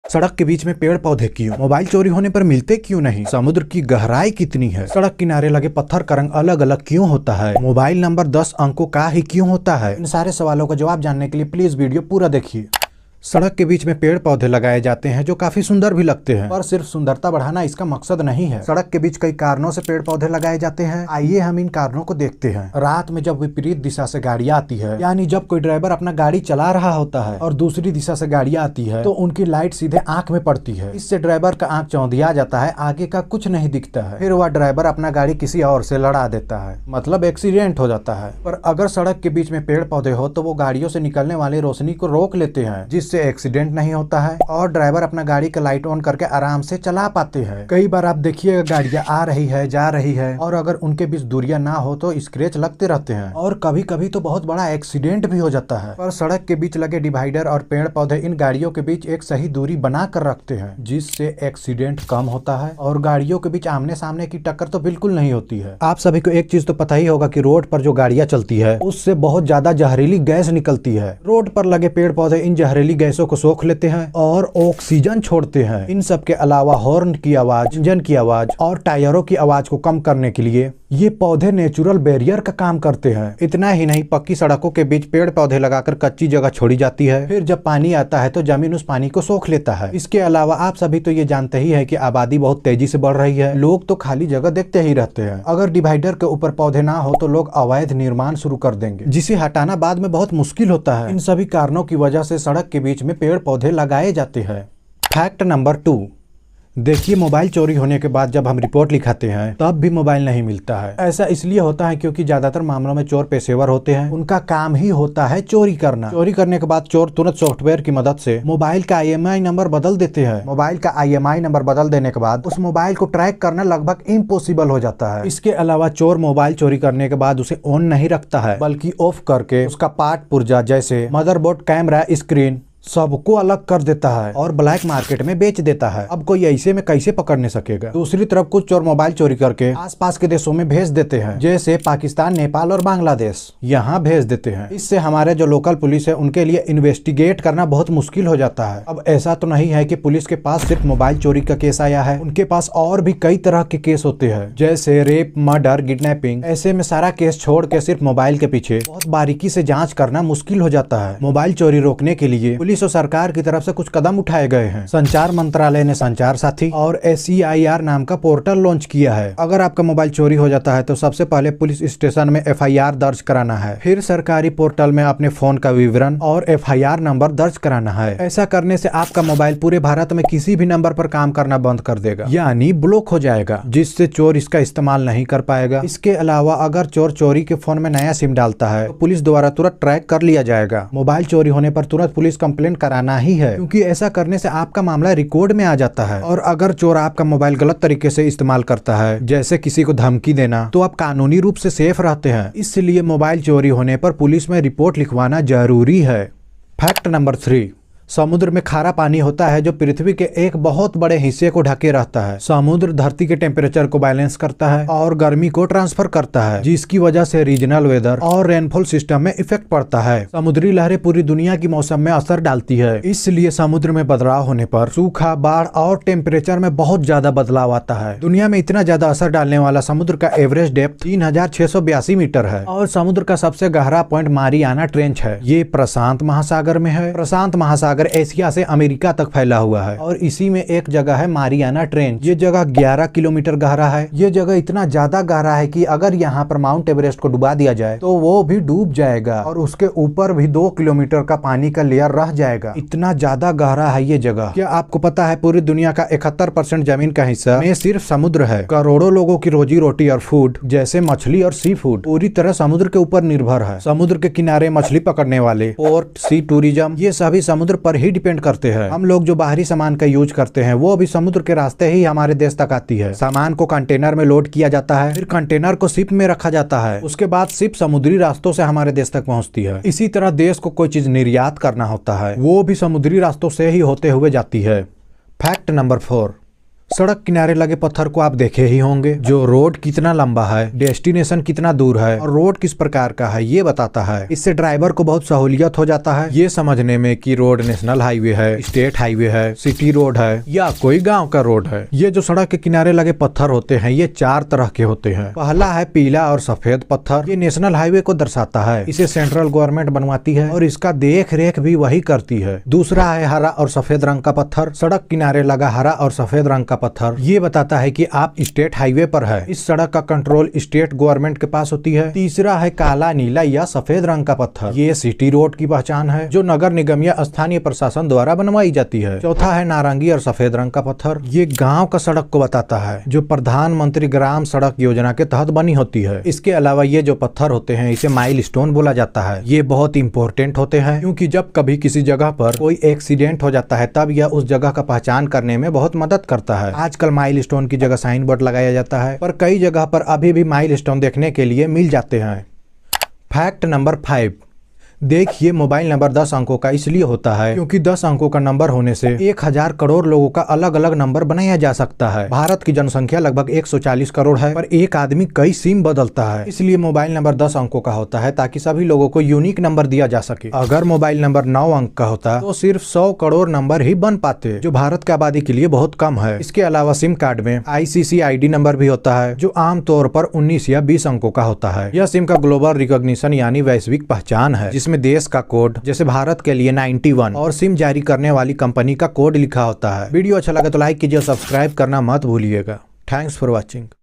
सड़क के बीच में पेड़ पौधे क्यों? मोबाइल चोरी होने पर मिलते क्यों नहीं? समुद्र की गहराई कितनी है? सड़क किनारे लगे पत्थर का रंग अलग अलग क्यों होता है? मोबाइल नंबर 10 अंकों का ही क्यों होता है? इन सारे सवालों का जवाब जानने के लिए प्लीज वीडियो पूरा देखिए। सड़क के बीच में पेड़ पौधे लगाए जाते हैं जो काफी सुंदर भी लगते हैं, पर सिर्फ सुंदरता बढ़ाना इसका मकसद नहीं है। सड़क के बीच कई कारणों से पेड़ पौधे लगाए जाते हैं। आइए हम इन कारणों को देखते हैं। रात में जब विपरीत दिशा से गाड़ियां आती है, यानी जब कोई ड्राइवर अपना गाड़ी चला रहा होता है और दूसरी दिशा से गाड़ियां आती है, तो उनकी लाइट सीधे आंख में पड़ती है। इससे ड्राइवर का आंख चौंधिया जाता है, आगे का कुछ नहीं दिखता है। फिर वह ड्राइवर अपना गाड़ी किसी और से लड़ा देता है, मतलब एक्सीडेंट हो जाता है। पर अगर सड़क के बीच में पेड़ पौधे हो तो वो गाड़ियों से निकलने वाली रोशनी को रोक लेते हैं, जिससे एक्सीडेंट नहीं होता है और ड्राइवर अपना गाड़ी का लाइट ऑन करके आराम से चला पाते हैं। कई बार आप देखिएगा गाड़ियां आ रही है, जा रही है, और अगर उनके बीच दूरियां ना हो तो स्क्रैच लगते रहते हैं और कभी कभी तो बहुत बड़ा एक्सीडेंट भी हो जाता है। पर सड़क के बीच लगे डिवाइडर और पेड़ पौधे इन गाड़ियों के बीच एक सही दूरी बना कर रखते हैं, जिससे एक्सीडेंट कम होता है और गाड़ियों के बीच आमने सामने की टक्कर तो बिल्कुल नहीं होती है। आप सभी को एक चीज तो पता ही होगा कि रोड पर जो गाड़ियां चलती है उससे बहुत ज्यादा जहरीली गैस निकलती है। रोड पर लगे पेड़ पौधे इन जहरीली गैसों को सोख लेते हैं और ऑक्सीजन छोड़ते हैं। इन सब के अलावा हॉर्न की आवाज, इंजन की आवाज और टायरों की आवाज को कम करने के लिए ये पौधे नेचुरल बैरियर का काम करते हैं। इतना ही नहीं, पक्की सड़कों के बीच पेड़ पौधे लगाकर कच्ची जगह छोड़ी जाती है, फिर जब पानी आता है तो जमीन उस पानी को सोख लेता है। इसके अलावा आप सभी तो ये जानते ही है कि आबादी बहुत तेजी से बढ़ रही है। लोग तो खाली जगह देखते ही रहते हैं। अगर डिवाइडर के ऊपर पौधे ना हो तो लोग अवैध निर्माण शुरू कर देंगे, जिसे हटाना बाद में बहुत मुश्किल होता है। इन सभी कारणों की वजह से सड़क के बीच में पेड़ पौधे लगाए जाते हैं। फैक्ट नंबर 2, देखिए, मोबाइल चोरी होने के बाद जब हम रिपोर्ट लिखाते हैं तब भी मोबाइल नहीं मिलता है। ऐसा इसलिए होता है क्योंकि ज्यादातर मामलों में चोर पेशेवर होते हैं। उनका काम ही होता है चोरी करना। चोरी करने के बाद चोर तुरंत सॉफ्टवेयर की मदद से मोबाइल का IMEI नंबर बदल देते हैं। मोबाइल का IMEI नंबर बदल देने के बाद उस मोबाइल को ट्रैक करना लगभग इम्पॉसिबल हो जाता है। इसके अलावा चोर मोबाइल चोरी करने के बाद उसे ऑन नहीं रखता है, बल्कि ऑफ करके उसका पार्ट पुर्जा जैसे मदरबोर्ड, कैमरा, स्क्रीन सबको अलग कर देता है और ब्लैक मार्केट में बेच देता है। अब कोई ऐसे में कैसे पकड़ने सकेगा। दूसरी तरफ कुछ चोर मोबाइल चोरी करके आसपास के देशों में भेज देते हैं, जैसे पाकिस्तान, नेपाल और बांग्लादेश। यहाँ भेज देते हैं। इससे हमारे जो लोकल पुलिस है उनके लिए इन्वेस्टिगेट करना बहुत मुश्किल हो जाता है। अब ऐसा तो नहीं है कि पुलिस के पास सिर्फ मोबाइल चोरी का केस आया है, उनके पास और भी कई तरह के केस होते हैं, जैसे रेप, मर्डर, किडनैपिंग। ऐसे में सारा केस छोड़ के सिर्फ मोबाइल के पीछे बहुत बारीकी से जाँच करना मुश्किल हो जाता है। मोबाइल चोरी रोकने के लिए पुलिस और सरकार की तरफ से कुछ कदम उठाए गए हैं। संचार मंत्रालय ने संचार साथी और SCIR नाम का पोर्टल लॉन्च किया है। अगर आपका मोबाइल चोरी हो जाता है तो सबसे पहले पुलिस स्टेशन में FIR दर्ज कराना है, फिर सरकारी पोर्टल में अपने फोन का विवरण और FIR नंबर दर्ज कराना है। ऐसा करने से आपका मोबाइल पूरे भारत में किसी भी नंबर पर काम करना बंद कर देगा, यानी ब्लॉक हो जाएगा, जिससे चोर इसका इस्तेमाल नहीं कर पाएगा। इसके अलावा अगर चोर चोरी के फोन में नया सिम डालता है तो पुलिस द्वारा तुरंत ट्रैक कर लिया जाएगा। मोबाइल चोरी होने पर तुरंत पुलिस कंप्लेंट कराना ही है, क्योंकि ऐसा करने से आपका मामला रिकॉर्ड में आ जाता है। और अगर चोर आपका मोबाइल गलत तरीके से इस्तेमाल करता है, जैसे किसी को धमकी देना, तो आप कानूनी रूप से सेफ रहते हैं। इसलिए मोबाइल चोरी होने पर पुलिस में रिपोर्ट लिखवाना जरूरी है। फैक्ट नंबर 3, समुद्र में खारा पानी होता है जो पृथ्वी के एक बहुत बड़े हिस्से को ढके रहता है। समुद्र धरती के टेम्परेचर को बैलेंस करता है और गर्मी को ट्रांसफर करता है, जिसकी वजह से रीजनल वेदर और रेनफॉल सिस्टम में इफेक्ट पड़ता है। समुद्री लहरें पूरी दुनिया की मौसम में असर डालती है, इसलिए समुद्र में बदलाव होने पर सूखा, बाढ़ और टेम्परेचर में बहुत ज्यादा बदलाव आता है। दुनिया में इतना ज्यादा असर डालने वाला समुद्र का एवरेज डेप्थ 3682 मीटर है और समुद्र का सबसे गहरा पॉइंट मारियाना ट्रेंच है। ये प्रशांत महासागर में है। प्रशांत महासागर एशिया से अमेरिका तक फैला हुआ है और इसी में एक जगह है मारियाना ट्रेंच। ये जगह 11 किलोमीटर गहरा है। ये जगह इतना ज्यादा गहरा है कि अगर यहाँ पर माउंट एवरेस्ट को डुबा दिया जाए तो वो भी डूब जाएगा और उसके ऊपर भी 2 किलोमीटर का पानी का लेयर रह जाएगा। इतना ज्यादा गहरा है ये जगह। क्या आपको पता है पूरी दुनिया का 71% जमीन का हिस्सा में सिर्फ समुद्र है। करोड़ों लोगों की रोजी रोटी और फूड जैसे मछली और सी फूड पूरी तरह समुद्र के ऊपर निर्भर है। समुद्र के किनारे मछली पकड़ने वाले, पोर्ट, सी टूरिज्म, ये सभी समुद्र पर ही डिपेंड करते हैं। हम लोग जो बाहरी सामान का यूज करते हैं वो भी समुद्र के रास्ते ही हमारे देश तक आती है। सामान को कंटेनर में लोड किया जाता है, फिर कंटेनर को शिप में रखा जाता है, उसके बाद शिप समुद्री रास्तों से हमारे देश तक पहुंचती है। इसी तरह देश को कोई चीज निर्यात करना होता है वो भी समुद्री रास्तों से ही होते हुए जाती है। फैक्ट नंबर 4, सड़क किनारे लगे पत्थर को आप देखे ही होंगे, जो रोड कितना लंबा है, डेस्टिनेशन कितना दूर है और रोड किस प्रकार का है ये बताता है। इससे ड्राइवर को बहुत सहूलियत हो जाता है ये समझने में कि रोड नेशनल हाईवे है, स्टेट हाईवे है, सिटी रोड है या कोई गांव का रोड है। ये जो सड़क के किनारे लगे पत्थर होते हैं ये 4 तरह के होते हैं। पहला है पीला और सफेद पत्थर, ये नेशनल हाईवे को दर्शाता है। इसे सेंट्रल गवर्नमेंट बनवाती है और इसका देख रेख भी वही करती है। दूसरा है हरा और सफेद रंग का पत्थर, सड़क किनारे लगा हरा और सफेद रंग का पत्थर ये बताता है कि आप स्टेट हाईवे पर है। इस सड़क का कंट्रोल स्टेट गवर्नमेंट के पास होती है। तीसरा है काला, नीला या सफेद रंग का पत्थर, ये सिटी रोड की पहचान है जो नगर निगम या स्थानीय प्रशासन द्वारा बनवाई जाती है। चौथा है नारंगी और सफेद रंग का पत्थर, ये गाँव का सड़क को बताता है जो प्रधानमंत्री ग्राम सड़क योजना के तहत बनी होती है। इसके अलावा ये जो पत्थर होते हैं इसे माइलस्टोन बोला जाता है। ये बहुत इंपॉर्टेंट होते हैं क्योंकि जब कभी किसी जगह पर कोई एक्सीडेंट हो जाता है तब यह उस जगह का पहचान करने में बहुत मदद करता है। आजकल माइलस्टोन की जगह साइन बोर्ड लगाया जाता है पर कई जगह पर अभी भी माइलस्टोन देखने के लिए मिल जाते हैं। फैक्ट नंबर 5, देखिए मोबाइल नंबर 10 अंकों का इसलिए होता है क्योंकि 10 अंकों का नंबर होने से 1000 करोड़ लोगों का अलग अलग नंबर बनाया जा सकता है। भारत की जनसंख्या लगभग 140 करोड़ है पर एक आदमी कई सिम बदलता है, इसलिए मोबाइल नंबर 10 अंकों का होता है ताकि सभी लोगों को यूनिक नंबर दिया जा सके। अगर मोबाइल नंबर 9 अंक का होता तो सिर्फ 100 करोड़ नंबर ही बन पाते, जो भारत की आबादी के लिए बहुत कम है। इसके अलावा सिम कार्ड में ICC-ID नंबर भी होता है जो आमतौर पर 19 या 20 अंकों का होता है। यह सिम का ग्लोबल रिकॉग्निशन यानी वैश्विक पहचान है जिसमें देश का कोड जैसे भारत के लिए 91 और सिम जारी करने वाली कंपनी का कोड लिखा होता है। वीडियो अच्छा लगा तो लाइक कीजिए और सब्सक्राइब करना मत भूलिएगा। Thanks for watching.